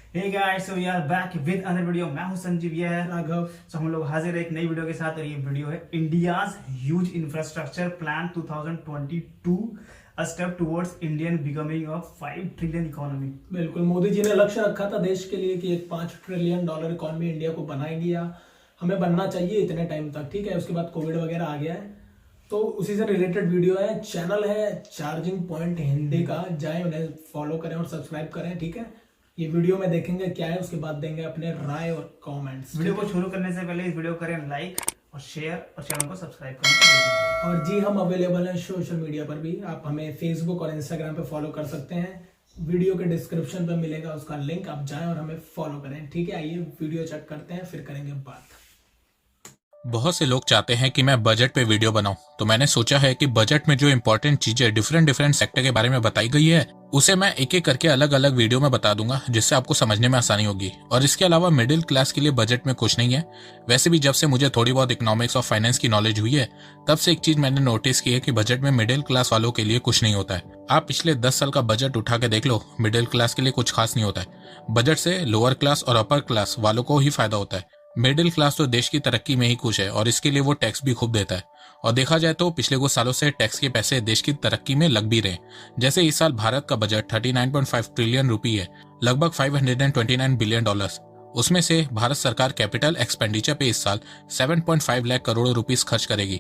Hey guys, so we are back with another video. मैं हूं संजीव, ये है राघव। सो हम लोग हाजिर है एक नई वीडियो के साथ। और ये वीडियो है India's huge infrastructure plan 2022, a step towards Indian becoming a 5 trillion economy. बिल्कुल, मोदी जी ने लक्ष्य रखा था देश के लिए कि एक $5 ट्रिलियन इकॉनमी इंडिया को बनाएंगी, या हमें बनना चाहिए इतने टाइम तक। ठीक है, उसके बाद कोविड वगैरह आ गया है, तो उसी से रिलेटेड वीडियो है। चैनल है चार्जिंग पॉइंट हिंदी का, जाएं उन्हें फॉलो करें और सब्सक्राइब करें। ठीक है, ये वीडियो में देखेंगे क्या है, उसके बाद देंगे अपने राय और कमेंट्स। वीडियो ठीक को है, शुरू करने से पहले इस वीडियो को करें लाइक और शेयर और चैनल को सब्सक्राइब करें। और जी हम अवेलेबल हैं सोशल मीडिया पर भी। आप हमें फेसबुक और इंस्टाग्राम पे फॉलो कर सकते हैं। वीडियो के डिस्क्रिप्शन पे मिलेगा उसका लिंक, आप जाएं और हमें फॉलो करें। ठीक है, आइए वीडियो चेक करते हैं, फिर करेंगे बात। बहुत से लोग चाहते हैं कि मैं बजट पे वीडियो बनाऊं, तो मैंने सोचा है कि बजट में जो इंपॉर्टेंट चीजें डिफरेंट डिफरेंट सेक्टर के बारे में बताई गई है उसे मैं एक एक करके अलग अलग वीडियो में बता दूंगा, जिससे आपको समझने में आसानी होगी। और इसके अलावा मिडिल क्लास के लिए बजट में कुछ नहीं है। वैसे भी जब से मुझे थोड़ी बहुत इकोनॉमिक्स और फाइनेंस की नॉलेज हुई है, तब से एक चीज मैंने नोटिस की है कि बजट में मिडिल क्लास वालों के लिए कुछ नहीं होता है। आप पिछले 10 साल का बजट उठा के देख लो, मिडिल क्लास के लिए कुछ खास नहीं होता है। बजट से लोअर क्लास और अपर क्लास वालों को ही फायदा होता है। मिडिल क्लास तो देश की तरक्की में ही खुश है, और इसके लिए वो टैक्स भी खूब देता है। और देखा जाए तो पिछले कुछ सालों से टैक्स के पैसे देश की तरक्की में लग भी रहे। जैसे इस साल भारत का बजट 39.5 ट्रिलियन रुपी है, लगभग $529 बिलियन। उसमें से भारत सरकार कैपिटल एक्सपेंडिचर पे इस साल 7.5 लाख करोड़ रुपीस खर्च करेगी।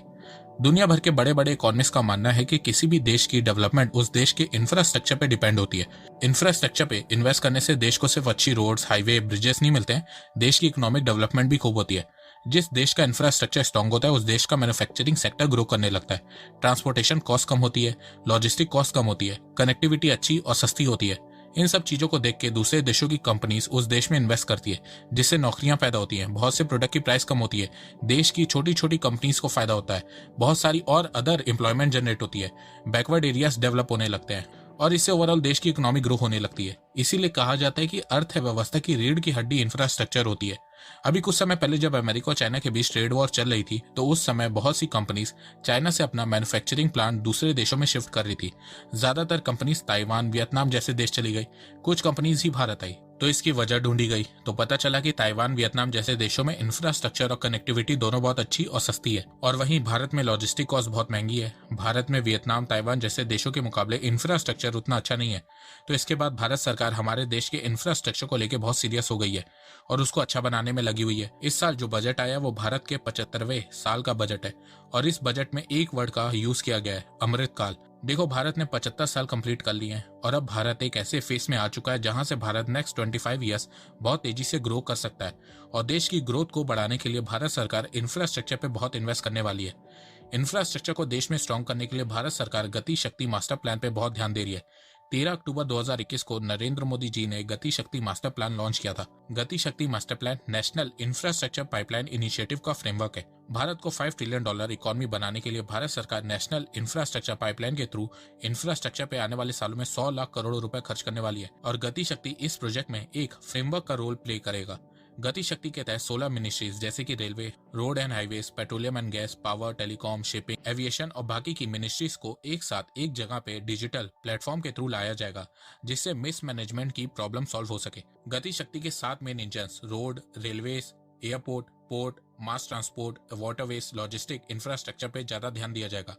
दुनिया भर के बड़े बड़े इकोनॉमिस्ट का मानना है कि किसी भी देश की डेवलपमेंट उस देश के इंफ्रास्ट्रक्चर पे डिपेंड होती है। इंफ्रास्ट्रक्चर पे इन्वेस्ट करने से देश को सिर्फ अच्छी रोड्स, हाईवे, ब्रिजेस नहीं मिलते हैं, देश की इकोनॉमिक डेवलपमेंट भी खूब होती है। जिस देश का इंफ्रास्ट्रक्चर स्ट्रांग होता है, उस देश का मैन्युफैक्चरिंग सेक्टर ग्रो करने लगता है। ट्रांसपोर्टेशन कॉस्ट कम होती है, लॉजिस्टिक कॉस्ट कम होती है, कनेक्टिविटी अच्छी और सस्ती होती है। इन सब चीजों को देख के दूसरे देशों की कंपनीज उस देश में इन्वेस्ट करती है, जिससे नौकरियां पैदा होती हैं, बहुत से प्रोडक्ट की प्राइस कम होती है, देश की छोटी छोटी कंपनीज को फायदा होता है, बहुत सारी और अदर एम्प्लॉयमेंट जनरेट होती है, बैकवर्ड एरियाज डेवलप होने लगते हैं, और इससे ओवरऑल देश की इकोनॉमी ग्रो होने लगती है। इसीलिए कहा जाता है कि अर्थव्यवस्था की रीढ़ की हड्डी इंफ्रास्ट्रक्चर होती है। अभी कुछ समय पहले जब अमेरिका और चाइना के बीच ट्रेड वॉर चल रही थी, तो उस समय बहुत सी कंपनीज चाइना से अपना मैन्युफैक्चरिंग प्लांट दूसरे देशों में शिफ्ट कर रही थी। ज्यादातर कंपनीज ताइवान, वियतनाम जैसे देश चली गई, कुछ कंपनीज ही भारत आई। तो इसकी वजह ढूंढी गई, तो पता चला कि ताइवान, वियतनाम जैसे देशों में इंफ्रास्ट्रक्चर और कनेक्टिविटी दोनों बहुत अच्छी और सस्ती है, और वहीं भारत में लॉजिस्टिक कॉस्ट बहुत महंगी है। भारत में वियतनाम, ताइवान जैसे देशों के मुकाबले इंफ्रास्ट्रक्चर उतना अच्छा नहीं है। तो इसके बाद भारत सरकार हमारे देश के इंफ्रास्ट्रक्चर को लेकर बहुत सीरियस हो गई है और उसको अच्छा बनाने में लगी हुई है। इस साल जो बजट आया वो भारत के 75वें साल का बजट है, और इस बजट में एक वर्ड का यूज किया गया है, अमृतकाल। देखो, भारत ने 75 साल कंप्लीट कर लिए हैं, और अब भारत एक ऐसे फेस में आ चुका है जहां से भारत नेक्स्ट 25 ईयर्स बहुत तेजी से ग्रो कर सकता है। और देश की ग्रोथ को बढ़ाने के लिए भारत सरकार इंफ्रास्ट्रक्चर पे बहुत इन्वेस्ट करने वाली है। इंफ्रास्ट्रक्चर को देश में स्ट्रॉन्ग करने के लिए भारत सरकार गति शक्ति मास्टर प्लान पे बहुत ध्यान दे रही है। 13 अक्टूबर 2021 को नरेंद्र मोदी जी ने गति शक्ति मास्टर प्लान लॉन्च किया था। गति शक्ति master plan national infrastructure pipeline initiative का फ्रेमवर्क है। भारत को $5 ट्रिलियन इकोनॉमी बनाने के लिए भारत सरकार नेशनल इंफ्रास्ट्रक्चर पाइपलाइन के थ्रू इंफ्रास्ट्रक्चर पे आने वाले सालों में 100 लाख करोड़ रुपए खर्च करने वाली है, और गति शक्ति इस प्रोजेक्ट में एक फ्रेमवर्क का रोल प्ले करेगा। गति शक्ति के तहत 16 मिनिस्ट्रीज जैसे कि railway, road and highways, petroleum and gas, power, telecom, shipping, aviation और बाकी की मिनिस्ट्रीज को एक साथ एक जगह पे डिजिटल प्लेटफॉर्म के थ्रू लाया जाएगा, जिससे मिसमैनेजमेंट की प्रॉब्लम सॉल्व हो सके। गति शक्ति के 7 main engine road, railways, airport, port, mass transport, waterways, logistic infrastructure पे ज्यादा ध्यान दिया जाएगा।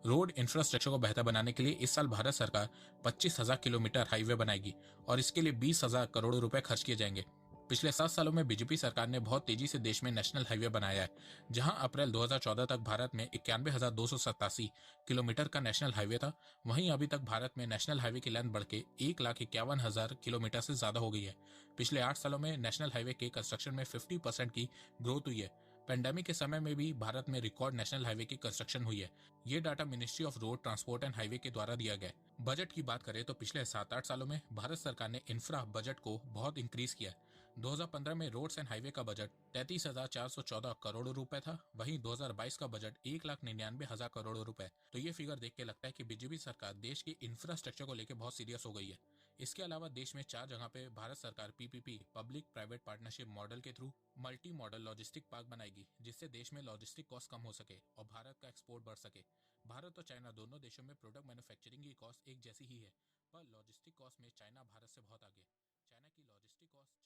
रोड इंफ्रास्ट्रक्चर को बेहतर बनाने के लिए इस साल भारत सरकार 25,000 किलोमीटर हाईवे बनाएगी, और इसके लिए 20,000 करोड़ रुपए खर्च किए जाएंगे। पिछले 7 सालों में बीजेपी सरकार ने बहुत तेजी से देश में नेशनल हाईवे बनाया है, जहां अप्रैल 2014 तक भारत में 91,287 किलोमीटर का नेशनल हाईवे था। वहीं अभी तक भारत में नेशनल हाईवे की लेंथ बढ़ के 1,51,000 किलोमीटर से ज्यादा हो गई है। पिछले 8 सालों में नेशनल हाईवे के कंस्ट्रक्शन में 50% की ग्रोथ हुई है। पेंडेमिक के समय में भी भारत में रिकॉर्ड नेशनल हाईवे की कंस्ट्रक्शन हुई है। ये data ministry of road transport and highway के द्वारा दिया गया है। बजट की बात करें तो पिछले 7-8 सालों में भारत सरकार ने इंफ्रा बजट को बहुत इंक्रीज किया है। 2015 में रोड्स एंड हाईवे का बजट 33,414 करोड़ रुपए था, वहीं 2022 का बजट 1,99,000 करोड़ रुपए। तो ये फिगर देख के लगता है कि बीजेपी सरकार देश के इंफ्रास्ट्रक्चर को लेकर बहुत सीरियस हो गई है। इसके अलावा देश में 4 जगह पे भारत सरकार PPP, public private partnership model के through multi modal logistic park बनाएगी, जिससे देश में लॉजिस्टिक कॉस्ट कम हो सके और भारत का एक्सपोर्ट बढ़ सके। भारत और चाइना दोनों देशों में प्रोडक्ट मैन्युफैक्चरिंग की कॉस्ट एक जैसी ही है, पर लॉजिस्टिक कॉस्ट में चाइना भारत से बहुत आगे। चाइना की लॉजिस्टिक कॉस्ट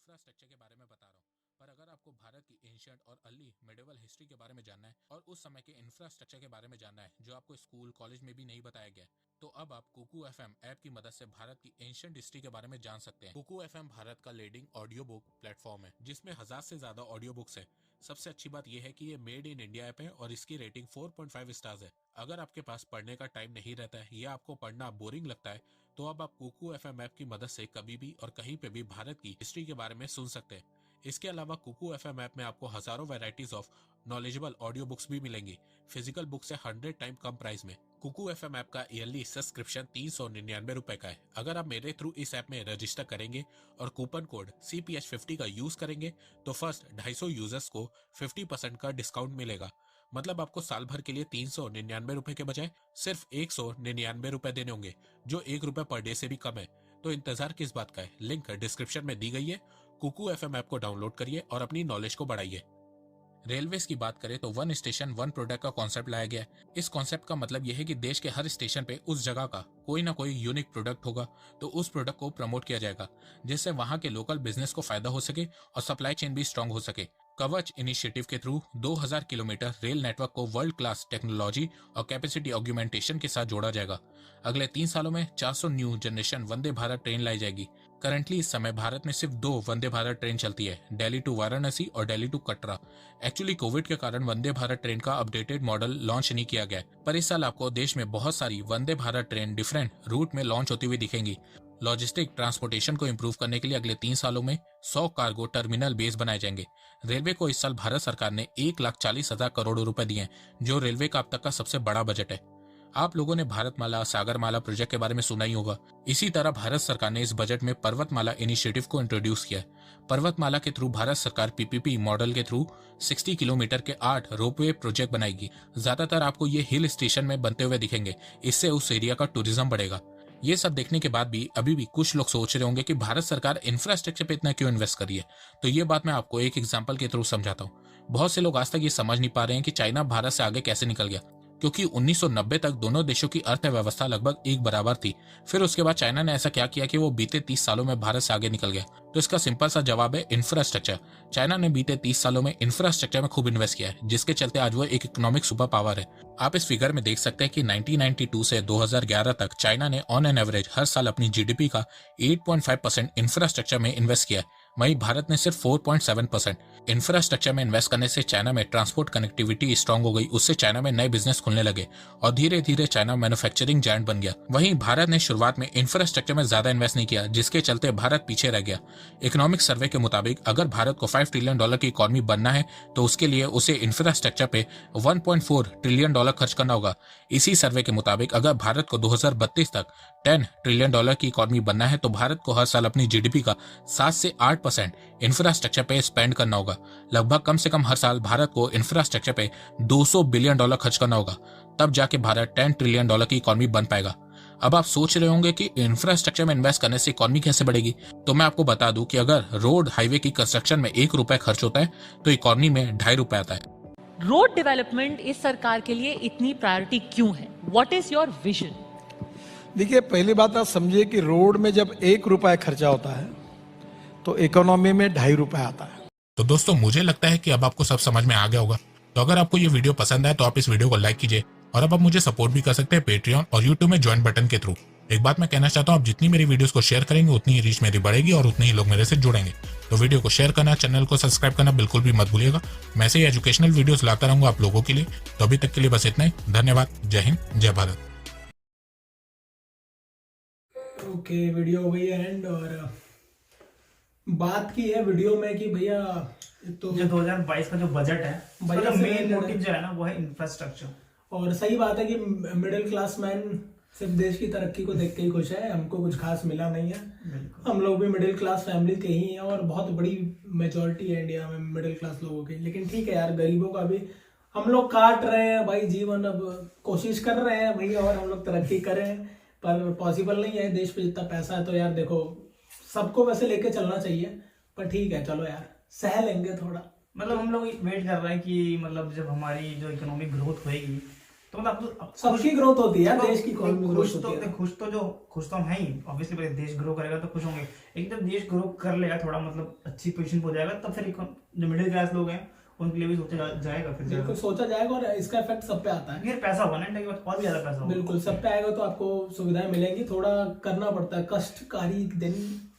इंफ्रास्ट्रक्चर के बारे में बता रहा हूँ, पर अगर आपको भारत की एंशिएंट और अर्ली मिडिवल हिस्ट्री के बारे में जानना है और उस समय के इंफ्रास्ट्रक्चर के बारे में जानना है जो आपको स्कूल कॉलेज में भी नहीं बताया गया, तो अब आप कुकू एफएम ऐप की मदद से भारत की एंशिएंट हिस्ट्री के बारे में जान सकते हैं। कुकू एफएम भारत का लीडिंग ऑडियो बुक प्लेटफॉर्म है जिसमें 1000 से ज्यादा ऑडियो बुक्स हैं। सबसे अच्छी बात यह है कि ये मेड इन इंडिया ऐप है और इसकी रेटिंग 4.5 स्टार्स है। अगर आपके पास पढ़ने का टाइम नहीं रहता है या आपको पढ़ना बोरिंग लगता है तो अब आप कुकू एफएम ऐप की मदद से कभी भी और कहीं पे भी भारत की हिस्ट्री के बारे में सुन सकते हैं। इसके अलावा कुकू एफएम ऐप में आपको हजारों varieties of knowledgeable audio books भी मिलेंगी, फिजिकल बुक से 100 टाइम कम प्राइस में। कुकू एफएम ऐप का ईयरली सब्सक्रिप्शन 399 रुपए का है। अगर आप मेरे थ्रू इस ऐप में रजिस्टर करेंगे और कूपन कोड CPH50 का यूज करेंगे तो फर्स्ट 250 यूजर्स को 50% का डिस्काउंट मिलेगा। मतलब आपको साल भर के लिए 399 रुपए के बजाय सिर्फ 199 रुपए देने होंगे, जो 1 रुपए पर डे से भी कम है। तो इंतजार किस बात का है? लिंक डिस्क्रिप्शन में दी गई है। कुकू एफएम ऐप को डाउनलोड करिए और अपनी नॉलेज को बढ़ाइए। रेलवेज की बात करें तो 1 स्टेशन 1 प्रोडक्ट का कॉन्सेप्ट लाया गया है। इस कॉन्सेप्ट का मतलब यह है कि देश के हर स्टेशन पे उस जगह का कोई ना कोई यूनिक प्रोडक्ट होगा, तो उस प्रोडक्ट को प्रमोट किया जाएगा जिससे वहां के लोकल बिजनेस को फायदा हो सके और सप्लाई चेन भी स्ट्रांग हो सके। कवच इनिशिएटिव के थ्रू 2000 किलोमीटर रेल नेटवर्क को वर्ल्ड क्लास टेक्नोलॉजी और कैपेसिटी ऑग्यूमेंटेशन के साथ जोड़ा जाएगा। अगले 3 सालों में 400 न्यू जनरेशन वंदे भारत ट्रेन लाई जाएगी। करंटली इस समय भारत में सिर्फ 2 वंदे भारत ट्रेन चलती है, दिल्ली टू वाराणसी और Delhi to Katra. Actually COVID के कारण वंदे भारत ट्रेन का अपडेटेड मॉडल लॉन्च नहीं किया गया, पर इस साल आपको देश में बहुत सारी वंदे भारत ट्रेन डिफरेंट रूट में लॉन्च होती हुई दिखेंगी। लॉजिस्टिक ट्रांसपोर्टेशन को इंप्रूव करने के लिए अगले 3 सालों में 100 कार्गो टर्मिनल बेस बनाए जाएंगे। रेलवे को इस साल भारत सरकार ने 1,40,000 करोड़ रुपए दिए हैं, जो रेलवे का अब तक का सबसे बड़ा बजट है। आप लोगों ने भारतमाला सागरमाला प्रोजेक्ट के बारे में सुना ही होगा। इसी तरह भारत सरकार ने इस बजट में पर्वतमाला इनिशिएटिव को इंट्रोड्यूस किया है। पर्वतमाला के थ्रू भारत सरकार PPP मॉडल के थ्रू 60 किलोमीटर के 8 रोपवे प्रोजेक्ट बनाएगी। ज्यादातर आपको ये हिल स्टेशन में बनते हुए दिखेंगे, इससे उस एरिया का टूरिज्म बढ़ेगा। ये सब देखने के बाद भी अभी भी कुछ लोग सोच रहे होंगे कि भारत सरकार इंफ्रास्ट्रक्चर पे इतना क्यों इन्वेस्ट कर रही है। तो ये बात मैं आपको एक एग्जांपल के थ्रू समझाता हूँ। बहुत से लोग आज तक ये समझ नहीं पा रहे हैं कि चाइना भारत से आगे कैसे निकल गया, क्योंकि 1990 तक दोनों देशों की अर्थव्यवस्था लगभग एक बराबर थी। फिर उसके बाद चाइना ने ऐसा क्या किया कि वो बीते 30 सालों में भारत से आगे निकल गया। तो इसका सिंपल सा जवाब है इंफ्रास्ट्रक्चर। चाइना ने बीते 30 सालों में इंफ्रास्ट्रक्चर में खूब इन्वेस्ट किया है, जिसके चलते आज वो एक इकोनॉमिक सुपर पावर है। आप इस फिगर में देख सकते हैं कि 1992 से 2011 तक चाइना ने ऑन एन एवरेज हर साल अपनी GDP का 8.5% इंफ्रास्ट्रक्चर में इन्वेस्ट किया है। वहीं भारत ने सिर्फ 4.7%। इंफ्रास्ट्रक्चर में इन्वेस्ट करने से चाइना में ट्रांसपोर्ट कनेक्टिविटी स्ट्रांग हो गई, उससे चाइना में नए बिजनेस खुलने लगे और धीरे धीरे चाइना मैन्युफैक्चरिंग जायंट बन गया। वहीं भारत ने शुरुआत में इंफ्रास्ट्रक्चर में ज्यादा इन्वेस्ट नहीं किया, जिसके चलते भारत पीछे रह गया। इकोनॉमिक सर्वे के मुताबिक अगर भारत को $5 ट्रिलियन की इकोनॉमी बनना है तो उसके लिए उसे इंफ्रास्ट्रक्चर पे $1.4 ट्रिलियन खर्च करना होगा। इसी सर्वे के मुताबिक अगर भारत को 2032 तक $10 ट्रिलियन की इकोनॉमी बनना है तो भारत को हर साल अपनी GDP का 7 से 8% इंफ्रास्ट्रक्चर पे स्पेंड करना होगा। लगभग कम से कम हर साल भारत को इंफ्रास्ट्रक्चर पे $200 बिलियन खर्च करना होगा, तब जाके भारत $10 ट्रिलियन की इकोनॉमी बन पाएगा। अब आप सोच रहे होंगे कि इंफ्रास्ट्रक्चर में इन्वेस्ट करने से इकोनॉमी कैसे बढ़ेगी, तो मैं आपको बता दूं कि अगर रोड हाईवे की कंस्ट्रक्शन में 1 रुपए खर्च होता है तो इकोनॉमी में 2.5 रुपए आता है। रोड डेवलपमेंट इस सरकार के लिए इतनी प्रायोरिटी क्यों है? What is your vision? देखिए, पहली बात आप समझिए कि रोड में जब 1 रुपया खर्चा होता है तो इकोनॉमी में 2.5 रुपए आता है। तो दोस्तों, मुझे लगता है कि अब आपको सब समझ में आ गया होगा। तो अगर आपको ये वीडियो पसंद आए तो आप इस वीडियो को लाइक कीजिए और अब आप मुझे सपोर्ट भी कर सकते हैं पेट्रियन और यूट्यूब में ज्वाइन बटन के थ्रू। एक बात मैं कहना चाहता हूँ, आप जितनी मेरी वीडियोस को शेयर करेंगे उतनी ही रीच मेरी बढ़ेगी और उतने ही लोग मेरे से जुड़ेंगे। तो वीडियो को शेयर करना, चैनल को सब्सक्राइब करना बिल्कुल भी मत भूलिएगा। मैं ऐसे ही एजुकेशनल वीडियोस लाता रहूंगा आप लोगों के लिए। तो अभी तक के लिए बस इतना ही। धन्यवाद। जय हिंद, जय भारत। ओके, वीडियो हो गई है एंड और बात की है वीडियो में कि भैया तो जो 2022 का जो बजट है, उसका जो मेन मोटिव जो है ना वो है इंफ्रास्ट्रक्चर। और सही बात है कि मिडिल क्लास मैन सिर्फ देश की तरक्की को देख के ही खुश है। हमको कुछ खास मिला नहीं है, हम लोग भी मिडिल क्लास फैमिली के ही हैं और बहुत बड़ी मेजॉरिटी है इंडिया में मिडिल क्लास लोगों की। लेकिन ठीक है यार, गरीबों का भी हम लोग काट रहे हैं भाई जीवन। अब कोशिश कर रहे हैं भैया और हम लोग तरक्की करें, पर पॉसिबल नहीं है। देश पे जितना पैसा है तो यार देखो, सबको वैसे लेके चलना चाहिए, पर ठीक है चलो यार, सह लेंगे थोड़ा। मतलब हम लोग वेट कर रहे हैं कि मतलब जब हमारी जो इकोनॉमिक ग्रोथ होएगी तो मतलब अब सबकी ग्रोथ होती है यार, देश की इकोनॉमी खुश ग्रोथ तो होती है। खुश तो हम हैं ही ऑब्वियसली, देश ग्रो करेगा तो खुश होंगे, लेकिन जब देश ग्रो कर लेगा थोड़ा मतलब अच्छी पोजीशन पे हो जाएगा, तब फिर जो मिडिल क्लास लोग हैं उनके लिए भी सोचा जाएगा फिर बिल्कुल सोचा जाएगा, और इसका इफेक्ट सब पे आता है। फिर पैसा होगा ना इंडिया के पास, और भी ज्यादा पैसा होगा। बिल्कुल सब पे आएगा तो आपको सुविधाएं मिलेंगी, थोड़ा करना पड़ता है, कष्टकारी दिन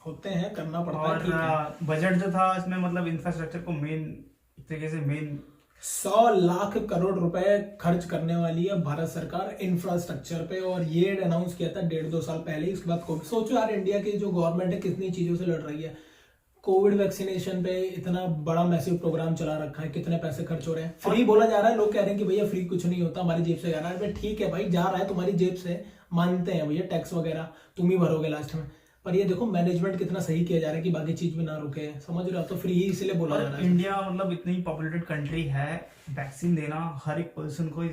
होते हैं, करना पड़ता है, ठीक है। और बजट जो था इसमें मतलब इंफ्रास्ट्रक्चर को मेन तरीके से 100 लाख करोड़ रुपए खर्च करने वाली है भारत सरकार इंफ्रास्ट्रक्चर पे, और ये अनाउंस किया था 1.5-2 साल पहले। इसके बाद कोविड, सोचो यार इंडिया की जो गवर्नमेंट है कितनी चीजों से लड़ रही है। कोविड वैक्सीनेशन पे इतना बड़ा मैसिव प्रोग्राम चला रखा है, कितने पैसे खर्च हो रहे हैं। फ्री बोला जा रहा है, लोग कह रहे हैं कि भैया फ्री कुछ नहीं होता, हमारी जेब से जा रहा है। ठीक है भाई, जा रहा है तुम्हारी जेब से, मानते हैं भैया, टैक्स वगैरह तुम ही भरोगे लास्ट में, पर ये देखो मैनेजमेंट कितना सही किया जा रहा है कि बाकी चीज भी ना रुके, समझ रहे हो। तो फ्री ही इसलिए बोला जा रहा है। इंडिया मतलब इतनी पॉपुलेटेड कंट्री है, वैक्सीन देना हर एक पर्सन को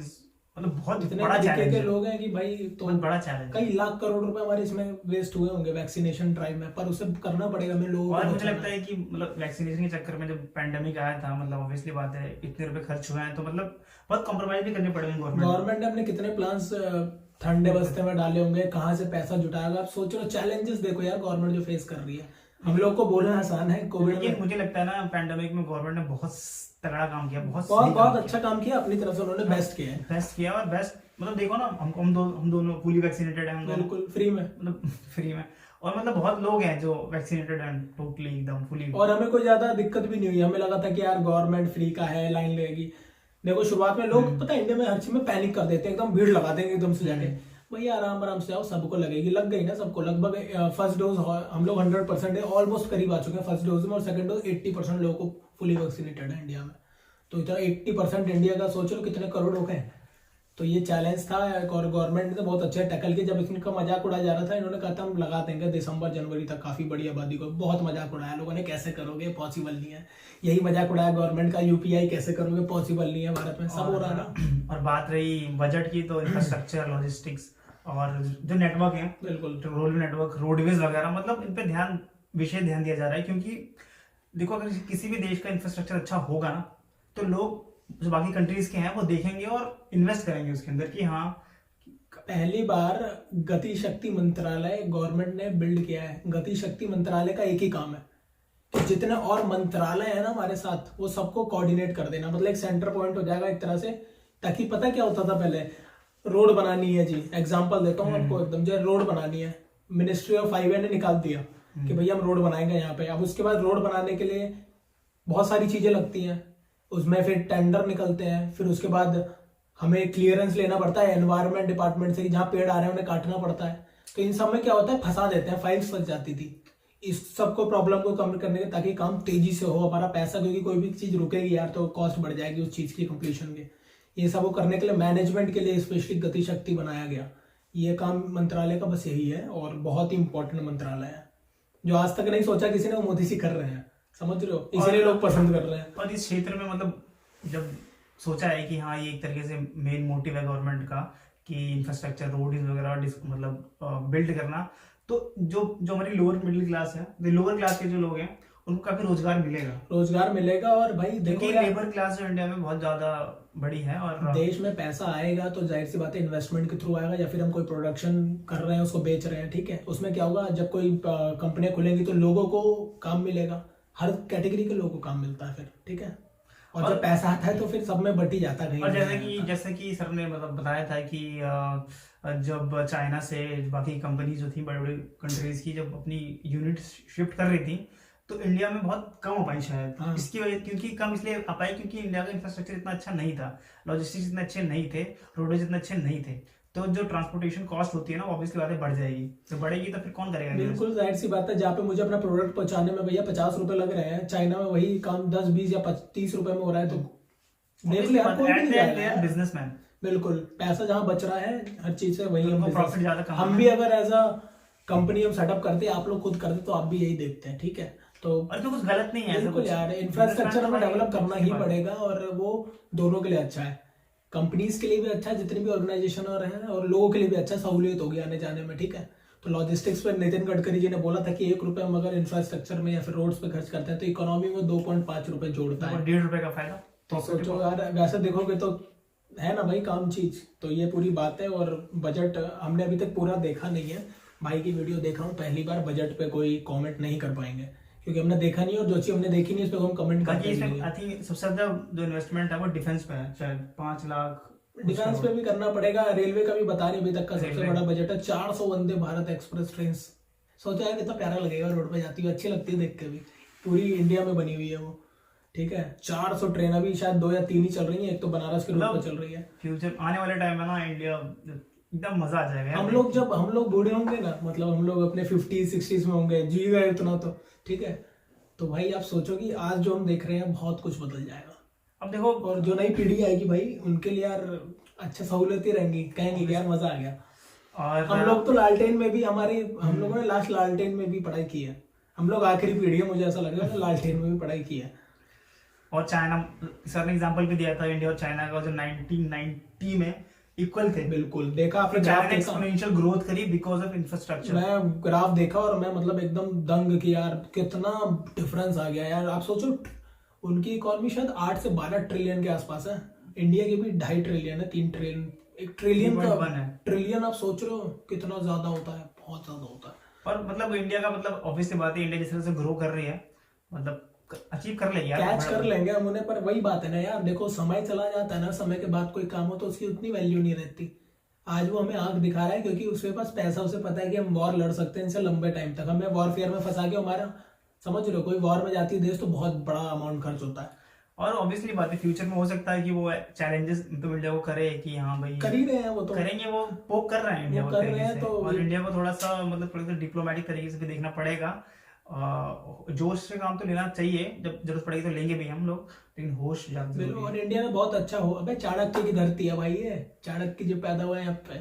मतलब बहुत इतने बड़ा तरीके चैलेंज के है, लोग हैं कि भाई, तो बहुत बड़ा चैलेंज है। कई लाख करोड़ रुपए हमारे इसमें वेस्ट हुए होंगे वैक्सीनेशन ड्राइव में, पर उसे करना पड़ेगा हमें लोगों और को मुझे बचाना लगता है कि मतलब वैक्सीनेशन के चक्कर में जब पैंडेमिक आया था, मतलब ऑब्वियसली बात है इतने रुपए खर्च हुए हैं, तो मतलब बहुत कॉम्प्रोमाइज भी करने पड़ेंगे गवर्नमेंट ने अपने कितने प्लान्स ठंडे बस्ते में डाले होंगे, कहाँ से पैसा जुटाएगा। आप सोचो चैलेंजेस देखो यार गवर्नमेंट जो फेस कर रही है। हम लोग को बोलना आसान है, कोविड लेकिन मुझे लगता है ना पैंडेमिक में गवर्नमेंट ने बहुत तगड़ा काम किया, बहुत बहुत अच्छा काम किया, अपनी तरफ से उन्होंने बेस्ट किया है। बेस्ट किया, और बेस्ट मतलब देखो ना, हम दोनों फुली वैक्सीनेटेड हैं, हम दोनों बिल्कुल फ्री में, मतलब फ्री में, और मतलब बहुत लोग हैं जो वैक्सीनेटेड हैं टोटली एकदम फुली, और हमें कोई ज्यादा दिक्कत भी नहीं हुई। हमें लगा था कि यार गवर्नमेंट फ्री का है, लाइन लगेगी। देखो शुरुआत में लोग पता है इंडिया में हर चीज में पैनिक कर देते हैं, एकदम भीड़ लगा देंगे एकदम से जाके। भैया आराम आराम से आओ, सबको लगेगी, लग गई ना सबको। लगभग फर्स्ट डोज हम लोग 100% है, ऑलमोस्ट करीब आ चुके हैं फर्स्ट डोज में, और सेकंड डोज 80% लोगों को फुली वैक्सीनेटेड है इंडिया में। तो इतना 80% इंडिया का सोच लो कितने करोड़ हो गए। तो ये चैलेंज था, और गवर्नमेंट ने बहुत अच्छे टैकल किया। जब इनका मजाक उड़ाया जा रहा था, इन्होंने कहा था हम लगा देंगे दिसंबर जनवरी तक काफी बड़ी आबादी को। बहुत मजाक उड़ाया लोगों ने, कैसे करोगे, पॉसिबल नहीं है। यही मजाक उड़ाया गवर्नमेंट का, यूपीआई कैसे करोगे, पॉसिबल नहीं है भारत में, सब हो रहा है ना। और बात रही बजट की, तो इंफ्रास्ट्रक्चर, लॉजिस्टिक्स और जो नेटवर्क है, बिल्कुल रेलवे नेटवर्क, रोडवेज वगैरह, मतलब इन पे विशेष ध्यान दिया जा रहा है। क्योंकि देखो अगर किसी भी देश का इंफ्रास्ट्रक्चर अच्छा होगा ना, तो लोग जो बाकी कंट्रीज के हैं वो देखेंगे और इन्वेस्ट करेंगे उसके अंदर कि हाँ। पहली बार गति शक्ति मंत्रालय गवर्नमेंट ने बिल्ड किया है। गति शक्ति मंत्रालय का एक ही काम है कि जितने और मंत्रालय है ना हमारे साथ, वो सबको कोऑर्डिनेट कर देना। मतलब एक सेंटर पॉइंट हो जाएगा एक तरह से, ताकि पता क्या होता था पहले, रोड बनानी है जी, एग्जाम्पल देता हूँ आपको एकदम, जो रोड बनानी है, मिनिस्ट्री ऑफ हाईवे ने निकाल दिया कि भैया हम रोड बनाएंगे यहाँ पे। अब उसके बाद रोड बनाने के लिए बहुत सारी चीजें लगती हैं, उसमें फिर टेंडर निकलते हैं, फिर उसके बाद हमें क्लियरेंस लेना पड़ता है एनवायरमेंट डिपार्टमेंट से, जहाँ पेड़ आ रहे हैं उन्हें काटना पड़ता है। तो इन सब में क्या होता है, फंसा देते हैं, फाइल्स फंस जाती थी। इस सबको प्रॉब्लम को कम करने के, ताकि काम तेजी से हो, हमारा पैसा, क्योंकि कोई भी चीज रुकेगी यार तो कॉस्ट बढ़ जाएगी उस चीज की कंप्लीशन में। ये सब करने के लिए मैनेजमेंट के लिए स्पेशली गति शक्ति बनाया गया। ये काम मंत्रालय का बस यही है, और बहुत ही इंपॉर्टेंट मंत्रालय है, जो आज तक नहीं सोचा किसी ने, वो मोदी जी कर रहे हैं, समझ रहे हो, इसीलिए लोग पसंद कर रहे हैं। और इस क्षेत्र में मतलब जब सोचा है कि हाँ ये एक तरीके से मेन मोटिव है गवर्नमेंट का कि इंफ्रास्ट्रक्चर, रोड वगैरह मतलब बिल्ड करना, तो जो हमारी लोअर मिडिल क्लास है, लोअर क्लास के जो लोग हैं, उनको काफी रोजगार मिलेगा। और भाई देखो लेबर क्लास जो इंडिया में बहुत ज्यादा बड़ी है, और देश में पैसा आएगा तो जाहिर सी बात है इन्वेस्टमेंट के थ्रू आएगा, या फिर हम कोई प्रोडक्शन कर रहे हैं उसको बेच रहे हैं, ठीक है। उसमें क्या होगा, जब कोई कंपनियां खुलेंगी तो लोगों को काम मिलेगा, हर कैटेगरी के लोगों को काम मिलता है फिर, ठीक है। और जब पैसा आता है तो फिर सब में बट ही जाता है। और जैसे कि सर ने मतलब बताया था कि जब चाइना से बाकी कंपनी जो थी, बड़ी बड़ी कंट्रीज की, जब अपनी यूनिट शिफ्ट कर रही थी, तो इंडिया में बहुत कम आ पाई शायद। हाँ। इसकी वजह, क्योंकि कम इसलिए आ पाई क्योंकि इंडिया का इंफ्रास्ट्रक्चर इतना अच्छा नहीं था, लॉजिस्टिक्स इतने अच्छे नहीं थे, रोडवेज इतने अच्छे नहीं थे, तो जो ट्रांसपोर्टेशन कॉस्ट होती है ना, ऑब्वियसली बात है बढ़ जाएगी। तो बढ़ेगी तो फिर कौन करेगा? बिल्कुल जाहिर सी बात है, जहाँ पे मुझे अपना प्रोडक्ट पहुंचाने में भैया 50 रुपए लग रहे हैं, चाइना में वही काम 10, 20 या 30 रुपए में हो रहा है। तो देख ले यार, कोई भी नहीं जाएगा। बिजनेसमैन, बिल्कुल पैसा जहाँ बच रहा है हर चीज से, वही हम प्रॉफिट ज्यादा हम भी अगर एज अ कंपनी हम सेटअप करते, आप लोग खुद करते, तो आप भी यही देखते हैं, ठीक है। तो और तो कुछ गलत नहीं है, बिल्कुल यार, इंफ्रास्ट्रक्चर हमें डेवलप करना ही पड़ेगा, और वो दोनों के लिए अच्छा है, कंपनीज के लिए भी अच्छा है, जितनी भी ऑर्गेनाइजेशन और है, और लोगों के लिए भी अच्छा, सहूलियत होगी आने जाने में, ठीक है। तो लॉजिस्टिक्स पे नितिन गडकरी जी ने बोला था कि 1 रुपए हम अगर इंफ्रास्ट्रक्चर में या फिर रोड्स पे खर्च करते हैं तो इकोनॉमी में 2.5 रुपए जोड़ता है, 1.5 रुपए का फायदा। तो सोचो यार, वैसे देखोगे तो है ना भाई काम चीज। तो ये पूरी बात है। और बजट हमने अभी तक पूरा देखा नहीं है, भाई की वीडियो देखा हूँ, पहली बार बजट पे कोई कमेंट नहीं कर पाएंगे क्योंकि हमने देखा नहीं और जो चीज हमने देखी नहीं उस पर हम कमेंट बाकी करते इसमें नहीं। आई थिंक सबसे ज्यादा जो इन्वेस्टमेंट है वो डिफेंस पे है, शायद 5 लाख। डिफेंस पे भी करना पड़ेगा। रेलवे का भी बता रही अभी तक का सबसे रेलवे। बड़ा बजट है 400 वंदे भारत एक्सप्रेस ट्रेन। सोचा है कितना प्यारा लगेगा रोड पे जाती हुई, अच्छी लगती है देख के भी, पूरी इंडिया में बनी हुई है वो। ठीक है 400 ट्रेन अभी शायद 2 या 3 ही चल रही है, एक तो बनारस के रूट पे चल रही है। फ्यूचर आने वाले टाइम में ना इंडिया एकदम मजा आ जाएगा। हम लोग जब हम लोग बूढ़े होंगे ना, मतलब हम लोग अपने 50-60s में होंगे, जी गए उतना तो ठीक है, तो भाई आप सोचो कि आज जो हम देख रहे हैं बहुत कुछ बदल जाएगा। अब देखो और जो नई पीढ़ी आएगी भाई उनके लिए यार अच्छा सहूलियतें रहेंगी, कहेंगे कि यार मजा आ गया। और हम लोग तो लालटेन में भी हम लोगों ने लास्ट लालटेन में भी पढ़ाई की है। हम लोग आखिरी पीढ़ी है, मुझे ऐसा लग रहा है लालटेन में भी पढ़ाई की है। और चाइना, सर ने एग्जांपल भी दिया था इंडिया और चाइना का, जो 1990 में इक्वल थे। बिल्कुल देखा आपने चाइना ग्राफ ने देखा? एक्सपोनेंशियल ग्रोथ करी बिकॉज ऑफ इंफ्रास्ट्रक्चर। मैं ग्राफ देखा और मैं मतलब एकदम दंग कि यार कितना डिफरेंस आ गया यार। आप सोचो उनकी इकोनॉमी शायद 8 से 12 ट्रिलियन के आसपास है, इंडिया की भी 2.5 ट्रिलियन है, 3 ट्रिलियन, 1 ट्रिलियन का 3.1 है। ट्रिलियन आप सोच रहे हो कितना ज्यादा होता है, बहुत ज्यादा होता है। और मतलब इंडिया का मतलब ऑब्वियसली बात है, इंडिया जिस तरह से ग्रो कर रही है मतलब अचीव कर लेगी यार, कैच बड़ा- कर लेंगे हम उन्हें। पर वही बात है ना यार, देखो समय चला जाता है ना, समय के बाद कोई काम हो तो उसकी उतनी वैल्यू नहीं रहती। आज वो हमें आंख दिखा रहा है क्योंकि उसके पास पैसा, उसे पता है कि हम वॉर लड़ सकते हैं इनसे लंबे टाइम तक। हमें वॉरफेयर में फंसा के हमारा, समझ रहे हो, कोई वॉर में जाती है देश तो बहुत बड़ा अमाउंट खर्च होता है। और ऑब्वियसली बात है फ्यूचर में हो सकता है कि वो चैलेंजेस तो इंडिया को करे कि हाँ भाई कर ही रहे हैं वो तो, करेंगे, वो पोक कर रहे हैं इंडिया वो को कर तरीके रहे हैं से। तो और इंडिया को थोड़ा सा मतलब थोड़ा सा डिप्लोमेटिक तरीके से भी देखना पड़ेगा। जोश से काम तो लेना चाहिए, जब जरूरत पड़ेगी तो लेंगे भी हम लोग, लेकिन होश ज्यादा जरूरी बिल्कुल। है। और इंडिया में बहुत अच्छा हो, अबे चाणक्य की धरती है भाई, ये चाणक्य जो पैदा हुए हैं यहाँ पे।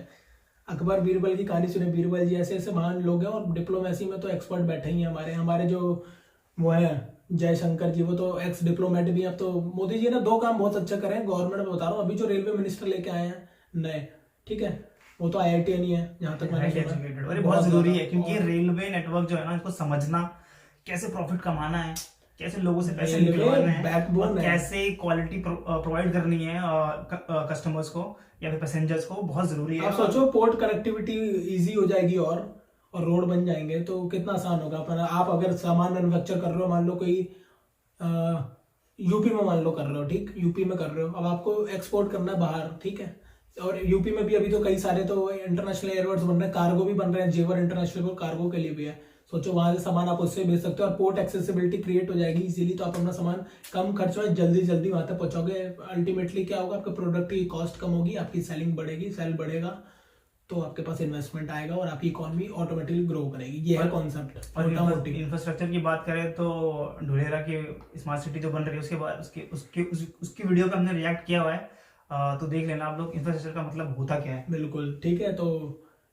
अकबर बीरबल की कहानी सुने, बीरबल जी ऐसे ऐसे महान लोग हैं। और डिप्लोमेसी में तो एक्सपर्ट बैठे ही हैं हमारे जो वो है जयशंकर जी, वो तो एक्स डिप्लोमेट भी हैं। अब तो मोदी जी ने 2 काम बहुत अच्छा करे हैं गवर्नमेंट में, बता रहा हूँ। अभी जो रेलवे मिनिस्टर लेके आए हैं नए, ठीक है, वो तो IITian ही है जहाँ तक मैंने सुना है। और ये बहुत जरूरी है क्योंकि रेलवे नेटवर्क जो है ना, इसको समझना, कैसे प्रॉफिट कमाना है, कैसे लोगों से पैसे रेलवे निकलवाना है, backbone और है। कैसे क्वालिटी प्रोवाइड करनी है कस्टमर्स को या फिर पैसेंजर्स को, बहुत जरूरी है। आप सोचो पोर्ट कनेक्टिविटी इजी हो जाएगी और रोड बन जाएंगे तो कितना आसान होगा। अपना आप अगर सामान मैन्युफैक्चर कर रहे हो, मान लो कोई यूपी में मान लो कर रहे हो, ठीक, यूपी में कर रहे हो, अब आपको एक्सपोर्ट करना है बाहर, ठीक है। और यूपी में भी अभी तो कई सारे तो इंटरनेशनल एयरपोर्ट्स बन रहे हैं, कार्गो भी बन रहे हैं, जेवर इंटरनेशनल एयरपोर्ट कार्गो के लिए भी है। सोचो वहां से सामान आप उससे भेज सकते हो और पोर्ट एक्सेसिबिलिटी क्रिएट हो जाएगी इजीली, तो आप अपना सामान कम खर्च में जल्दी जल्दी वहां तक पहुंचोगे। अल्टीमेटली क्या होगा, आपके प्रोडक्ट की कॉस्ट कम होगी, आपकी सेलिंग बढ़ेगी, सेल बढ़ेगा तो आपके पास इन्वेस्टमेंट आएगा और आपकी इकोनॉमी ऑटोमेटिकली ग्रो करेगी। ये है कॉन्सेप्ट। और इंफ्रास्ट्रक्चर की बात करें तो धुलेरा की स्मार्ट सिटी जो बन रही है, उसके बाद उसकी वीडियो का हमने रिएक्ट किया हुआ है, तो देख लेना आप लोग इंफ्रास्ट्रक्चर का मतलब होता क्या है। बिल्कुल ठीक है, तो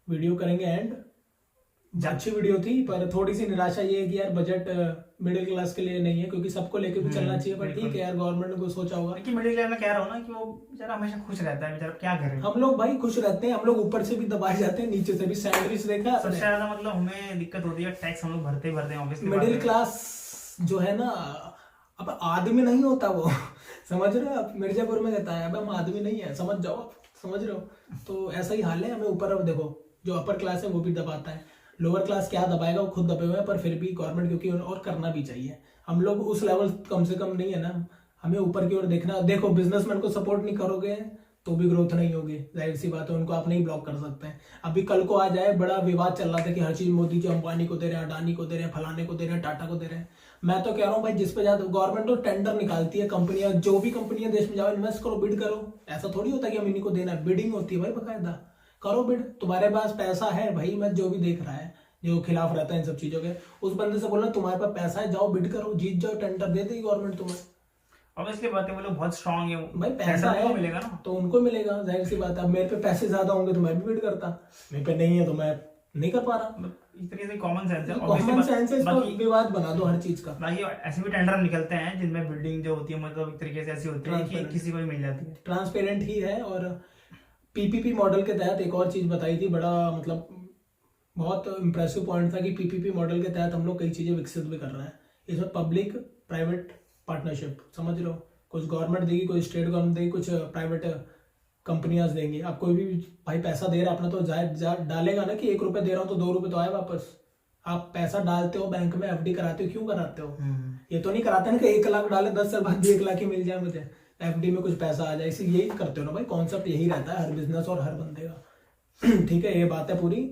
वीडियो करेंगे एंड। अच्छी वीडियो थी पर थोड़ी सी निराशा ये है कि यार बजट मिडिल क्लास के लिए नहीं है, क्योंकि सबको लेके भी चलना चाहिए। पर ठीक है यार, गवर्नमेंट ने कुछ सोचा होगा। लेकिन मिडिल क्लास में कह रहा हूँ ना कि वो बेचारा हमेशा खुश रहता है, बेचारा क्या करे। हम लोग भाई खुश रहते हैं, हम लोग ऊपर से भी दबाए जाते हैं, नीचे से भी। सैलरीज देखा सबसे ज्यादा मतलब हमें दिक्कत होती है टैक्स, हम लोग भरते ही भरते हैं ऑब्वियसली। मिडिल क्लास जो है ना, अब आदमी नहीं होता वो समझ रहे हो आप, मिर्जापुर में कहता है अब हम आदमी नहीं है, समझ जाओ आप, समझ रहे हो। तो ऐसा ही हाल है, हमें ऊपर अब देखो जो अपर क्लास है वो भी दबाता है, लोअर क्लास क्या दबाएगा, वो खुद दबे हुए हैं। पर फिर भी गवर्नमेंट क्योंकि और करना भी चाहिए, हम लोग उस लेवल कम से कम नहीं है ना, हमें ऊपर की ओर देखना। देखो बिजनेसमैन को सपोर्ट नहीं करोगे तो भी ग्रोथ नहीं होगी, जाहिर सी बात है, उनको आप नहीं ब्लॉक कर सकते हैं। अभी कल को आ जाए, बड़ा विवाद चल रहा था कि हर चीज मोदी जी अंबानी को दे रहे हैं, अडानी को दे रहे हैं, फलाने को दे रहे हैं, टाटा को दे रहे हैं। मैं तो कह रहा हूँ भाई, जिस पे ज्यादा गवर्नमेंट तो टेंडर निकालती है, कंपनियां जो भी कंपनियां देश में जाओ इन्वेस्ट करो, बिड करो। ऐसा थोड़ी होता है कि हम इन्हीं को देना है, बिडिंग होती है भाई, बकायदा करो बिड। तुम्हारे पास पैसा है भाई, मैं जो भी देख रहा है जो खिलाफ रहता है इन सब चीजों के, उस बंदे से बोलना तुम्हारे पास पैसा है, जाओ बिड करो, जीत जाओ, टेंडर दे देगी गवर्नमेंट तुम्हें। ऑब्वियसली बात है, वो लोग बहुत स्ट्रांग है भाई पैसा है मिलेगा ना, तो उनको मिलेगा, जाहिर सी बात है। अब मेरे पे पैसे ज्यादा होंगे तो मैं भी बिड करता, मेरे पे नहीं है तो मैं नहीं कर पा रहा। इस तरीके से कॉमन सेंस है। कॉमन सेंस है, इसको बाकी विवाद बना दो हर चीज का। बाकी ऐसे भी टेंडर निकलते हैं जिनमें बिल्डिंग जो होती है मतलब एक तरीके से ऐसी होती है कि किसी को भी मिल जाती है, ट्रांसपेरेंट ही है। और PPP मॉडल के तहत एक और चीज बताई थी, बड़ा मतलब बहुत इंप्रेसिव पॉइंट था कि PPP मॉडल के तहत हम लोग कई चीजें विकसित भी कर रहे हैं। इसमें पब्लिक प्राइवेट पार्टनरशिप, समझ रहे हो, कुछ गवर्नमेंट देगी, कुछ स्टेट गवर्नमेंट देगी, कुछ प्राइवेट कंपनियां देंगी। आप कोई भी भाई पैसा दे रहा है अपना, तो डालेगा ना कि 1 रुपए दे रहा हूँ तो 2 रुपए तो आए वापस। आप पैसा डालते हो बैंक में, एफडी कराते हो, क्यों कराते हो? ये तो नहीं कराते ना कि 1 लाख डाले 10 साल बाद भी 1 लाख ही मिल जाए मुझे, एफडी में कुछ पैसा आ जाए, इसी यही करते हो ना भाई। कॉन्सेप्ट यही रहता है हर बिजनेस और हर बंदे का। ठीक है, ये बात है पूरी।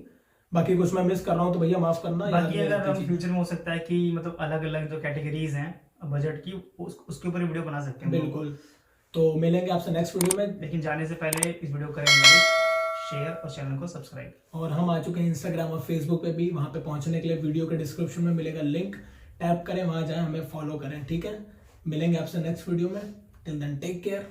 बाकी कुछ मैं मिस कर रहा हूँ तो भैया माफ करना। बाकी अगर हम फ्यूचर में हो सकता है कि मतलब अलग अलग जो कैटेगरीज हैं बजट की उसके ऊपर वीडियो बना सकते हैं। बिल्कुल, तो मिलेंगे आपसे नेक्स्ट वीडियो में। लेकिन जाने से पहले इस वीडियो को करें लाइक, शेयर और चैनल को सब्सक्राइब। और हम आ चुके हैं इंस्टाग्राम और फेसबुक पे भी, वहां पे पहुंचने के लिए वीडियो के डिस्क्रिप्शन में मिलेगा लिंक, टैप करें, वहां जाएं, हमें फॉलो करें। ठीक है, मिलेंगे आपसे नेक्स्ट वीडियो में। Till then take care.